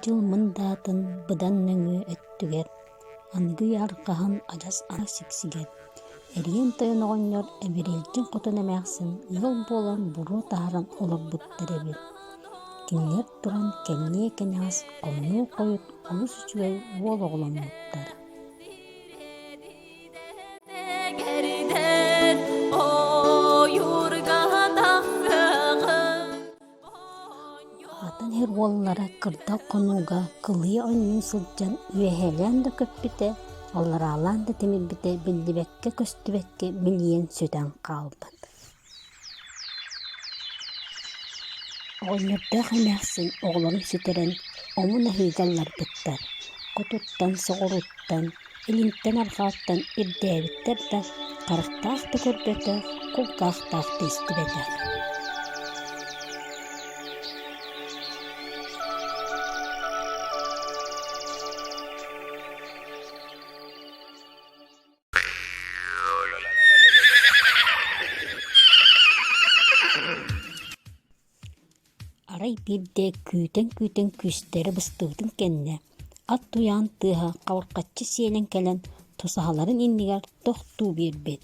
жыл мындатын быдан нөңү өттүгер. Ангы ярқаһын ажас ана сиксигер. Эриен тойон оҕонньор эбирилдьин хотон эмээхсин ыал буолан буруу таһаран олорбуттар эбит. Кинилэр туран кэнние кэнэҕас омнуу койут олус үчүгэй уол оҕоломмуттар. Атын хер уоллара кырдал конууга кылыя оннун сылдьан үөһэлээн да көппүтэ, аллараалаан да тимирбитэ биллибэккэ көстүбэккэ билиэн сүтэн хаалбат. Оҕонньордоох эмээхсин оҕолорун сүтэрэн омун аһыыгалларбыттар. Хотуттан, соҕоруттан, илинтэн архааттан ирдээбиттэр да харахтаах да көрбөтө, кулгаахтаах да истибэтэ. Арай бирдэ күүтэн күстери быстыытын кэннэ. Ат туяан тыаһа хабырхаччы сиэнэн кэлэн тосаһаларын иннигэр тохтуу биэрбит.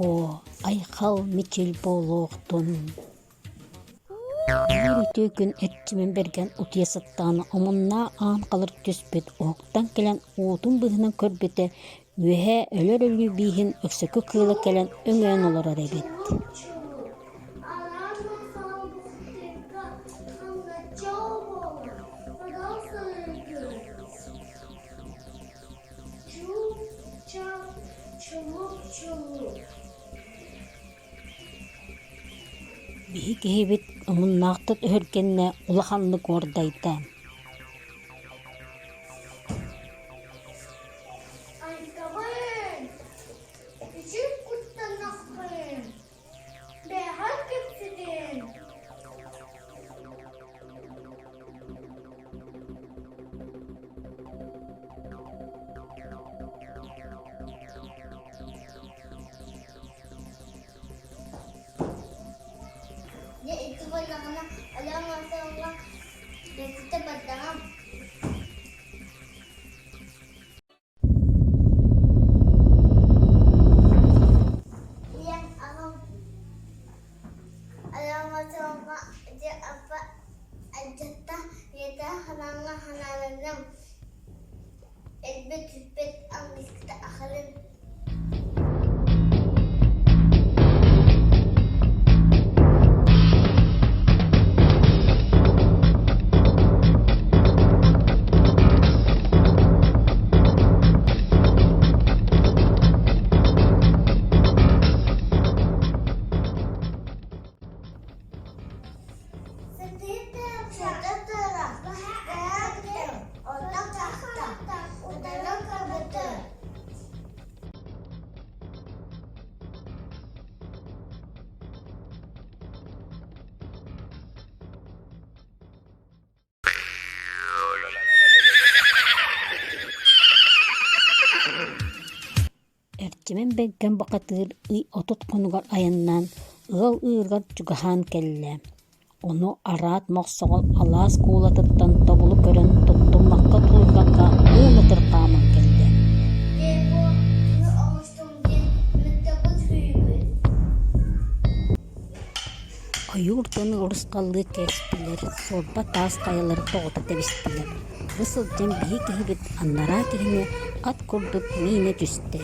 Бо айхал мичил болуохтун. Үрүтүү күн эрчимен берген утуясаттааны омуннаа аан калыр түспүт оохтан келен уутун быһынан көрбүтэ үөһэ өлөр өлүү бииһин өксөккө кыыла келен өҥөөн олорор эбит. Биһи киһибит омуннаахтыт өһөргэннэ улаханнык уордайда. Эрчимен бэггэн бакатыыр ый отут конугар айаннаан ыал ыыргар чугаһаан кэллэ. Ону араат мохсоҕол алаас куулатыттан тобулу көрөн туттуммакка тулуйбакка ыылытыр хааман кэллэ. Ойуурдуну урускаллыы кэспилэр, суолба таас кайалары тоҕото тэбиспилэр. Бысылдьан биһи киһибит аннараа киһини ат курдук миине түстэ.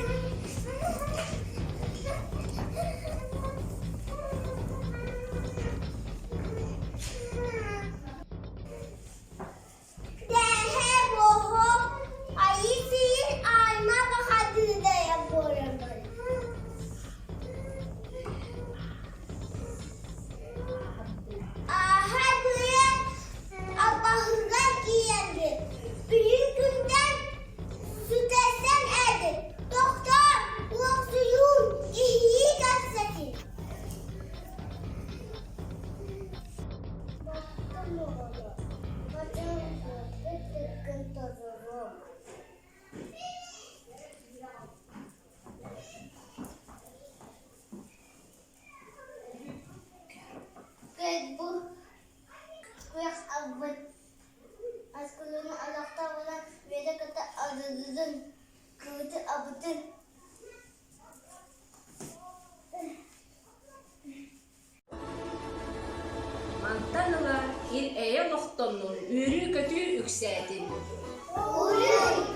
Kıvıtı abıtın. Mantanıla il eye loxtonun ürü kötü üksətin. Uyuy.